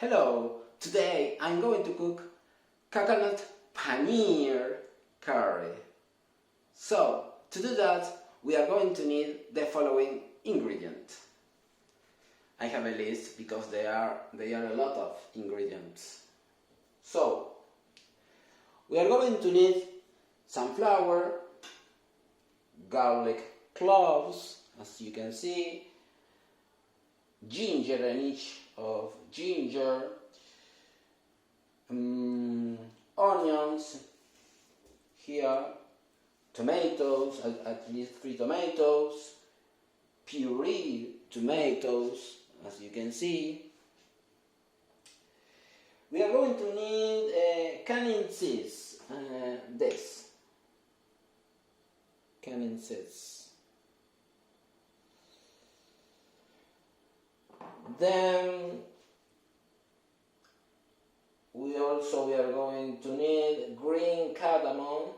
Hello, today I'm going to cook coconut paneer curry. So, to do that, we are going to need the following ingredients. I have a list because there are a lot of ingredients. So, we are going to need some flour, garlic cloves, as you can see, ginger, an inch of ginger, onions here, tomatoes, at least 3 tomatoes, puree tomatoes, as you can see. We are going to need canning seeds, canning seeds. Then we are going to need green cardamom,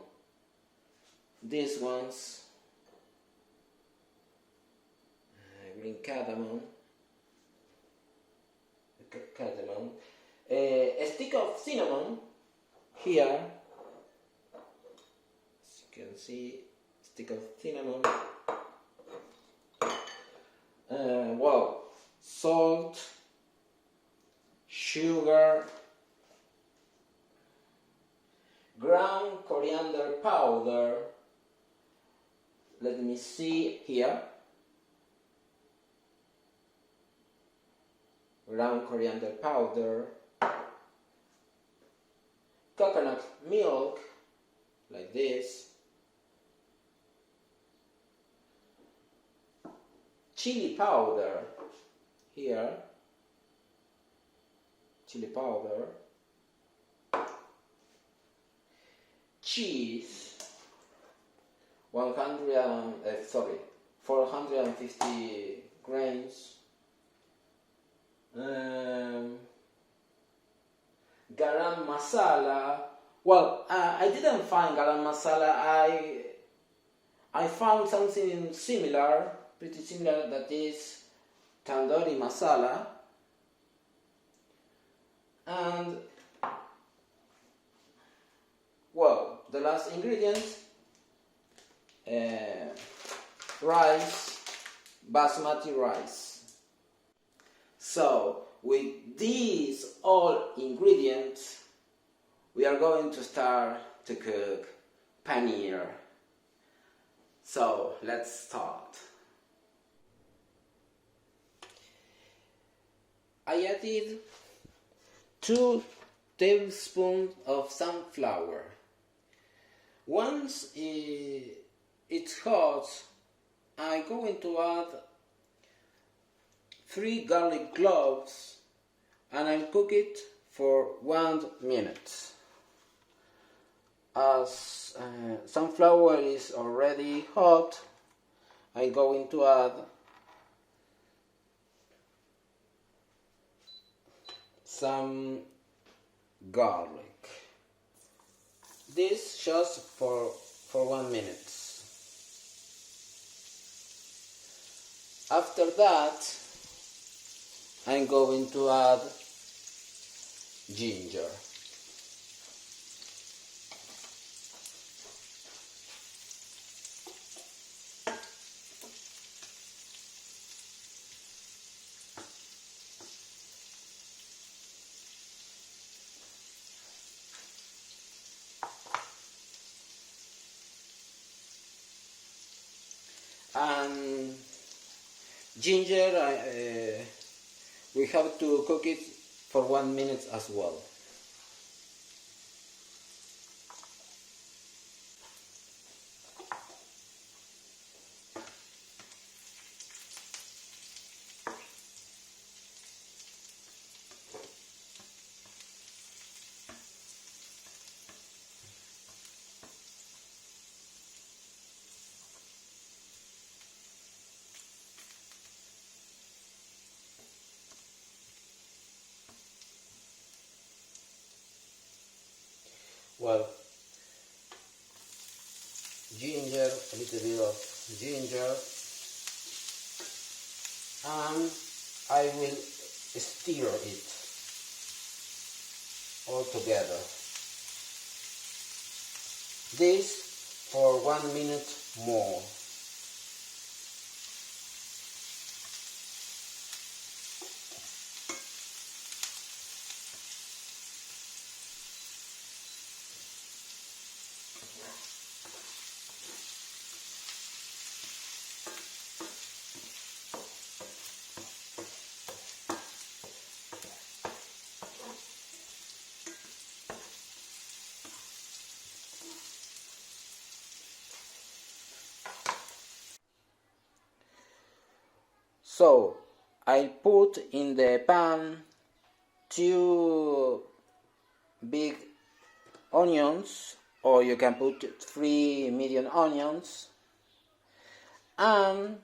these ones, green cardamom, a stick of cinnamon here, as you can see, stick of cinnamon, salt, sugar, ground coriander powder, let me see here, ground coriander powder, coconut milk, like this, chili powder, here, chili powder, cheese, 450 grams, garam masala. Well, I didn't find garam masala. I found something similar, pretty similar, that is tandoori masala. And the last ingredient, rice, basmati rice. So with these all ingredients, we are going to start to cook paneer. So let's start. I added 2 tablespoons of sunflower. Once it's hot, I'm going to add 3 garlic cloves and I'll cook it for 1 minute. As sunflower is already hot, I'm going to add some garlic. This just for 1 minute. After that, I'm going to add ginger. And ginger, we have to cook it for 1 minute as well. Ginger, a little bit of ginger, and I will stir it. all together. This for 1 minute more. So I put in the pan 2 big onions, or you can put 3 medium onions, and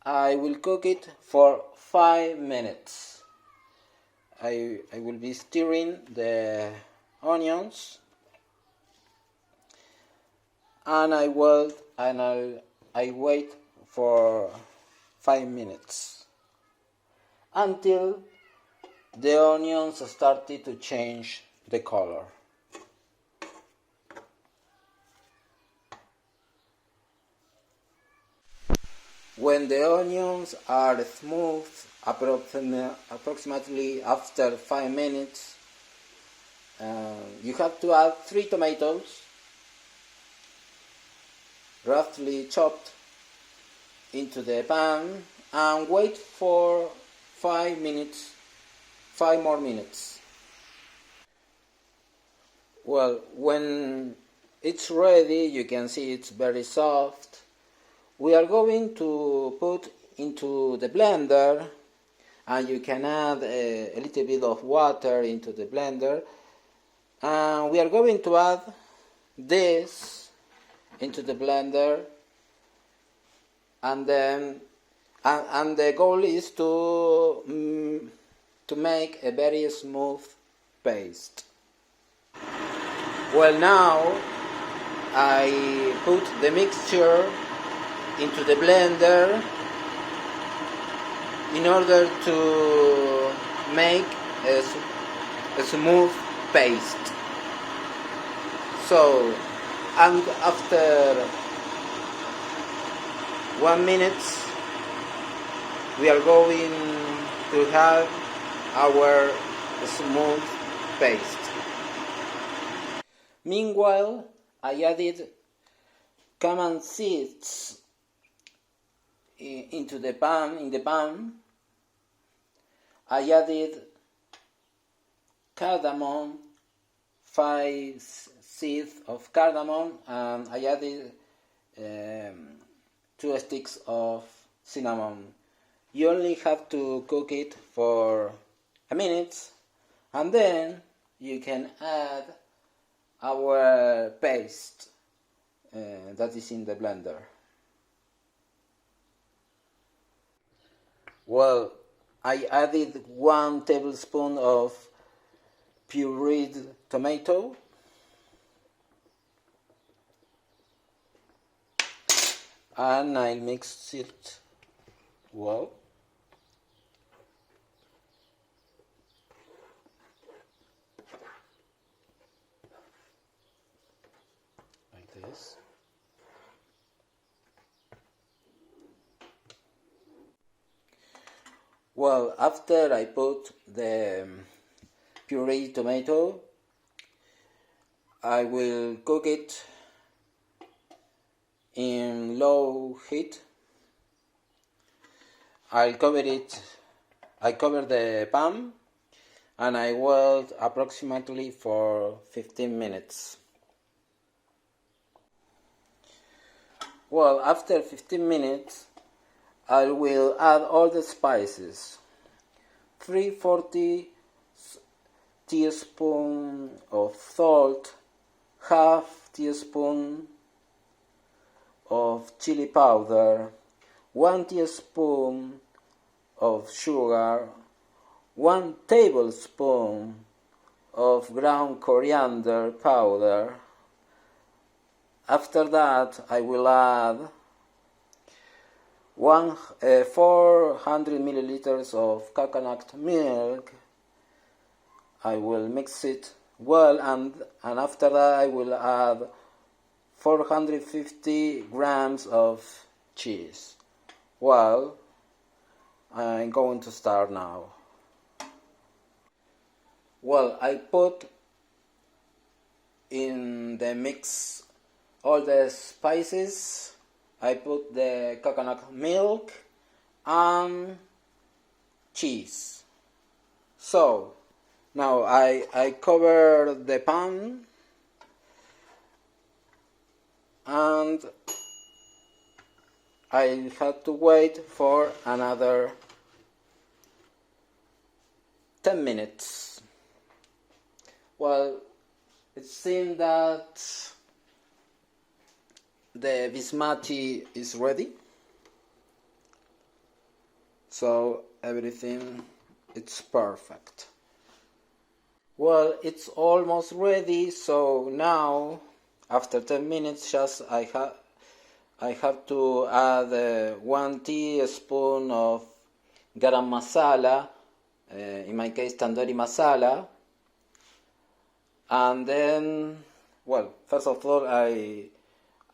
I will cook it for 5 minutes. I will be stirring the onions, and I wait for 5 minutes until the onions started to change the color. When the onions are smooth, approximately after 5 minutes, you have to add 3 tomatoes, roughly chopped, into the pan, and wait for 5 more minutes. Well, when it's ready, you can see it's very soft. We are going to put into the blender, and you can add a little bit of water into the blender, and we are going to add this into the blender, and then and the goal is to make a very smooth paste. Well, now I put the mixture into the blender in order to make a smooth paste. So, and after 1 minute, we are going to have our smooth paste. Meanwhile, I added cayenne seeds into the pan. In the pan, I added cardamom, 5 seeds of cardamom, and I added 2 sticks of cinnamon. You only have to cook it for a minute, and then you can add our paste that is in the blender. Well, I added 1 tablespoon of pureed tomato, and I mix it well. Like this. Well, after I put the pureed tomato, I will cook it in low heat. I cover the pan, and I wait approximately for 15 minutes. Well, after 15 minutes, I will add all the spices. 3/4 teaspoon of salt, half teaspoon of chili powder, 1 teaspoon of sugar, 1 tablespoon of ground coriander powder. After that, I will add 400 milliliters of coconut milk, I will mix it well, and after that I will add 450 grams of cheese. Well, I'm going to start now. Well, I put in the mix all the spices. I put the coconut milk and cheese. So now I cover the pan and I had to wait for another 10 minutes. Well, it seems that the bismati is ready, so everything it's perfect. Well, it's almost ready, so now after 10 minutes just I have to add 1 teaspoon of garam masala, in my case tandoori masala, and then, well, first of all I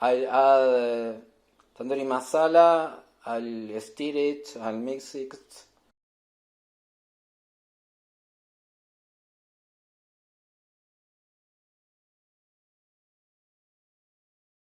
add tandoori masala, I'll stir it, I'll mix it,